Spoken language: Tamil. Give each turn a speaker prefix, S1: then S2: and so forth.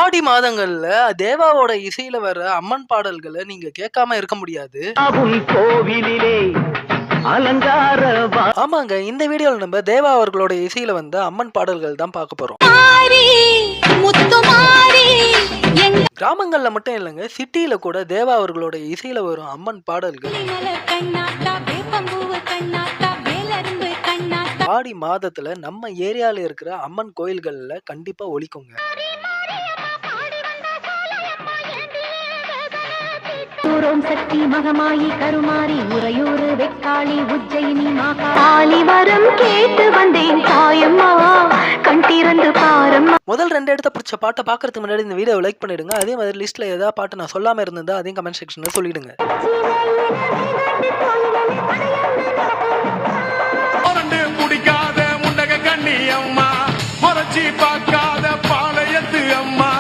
S1: ஆடி மாதங்கள்ல தேவாவோட இசையில வர அம்மன் பாடல்களை நீங்க கேட்காம இருக்க முடியாது.
S2: கோவிலிலே அலங்கார
S1: ஆமாங்க, இந்த வீடியோல நம்ம தேவா அவர்களோட இசையில வந்த அம்மன் பாடல்கள் தான் பார்க்க போறோம். கிராமங்கள்ல மட்டும் இல்லைங்க, சிட்டியில கூட தேவா அவர்களோட இசையில வரும் அம்மன் பாடல்கள் ஆடி மாதத்துல நம்ம ஏரியால இருக்கிற அம்மன் கோயில்கள்ல கண்டிப்பா ஒலிக்குங்க.
S3: சக்தி மகமாயி கருமாரி உறையூர் வெக்காளி உஜ்ஜயினி மாகாளி வரம் கேட்டு வந்தேன் தாயம்மா கண் திறந்து பாரம்மா.
S1: முதல் 2 இடத்த பிடிச்ச பாட்டை பாக்குறதுக்கு முன்னாடி இந்த வீடியோவை லைக் பண்ணிடுங்க. அதே மாதிரி லிஸ்ட்ல ஏதாவது பாட்டு நான் சொல்லாம இருந்ததா அதையும் கமெண்ட் செக்ஷன்ல சொல்லிடுங்க.
S4: பிடிக்காத முண்டக கண்ணி அம்மா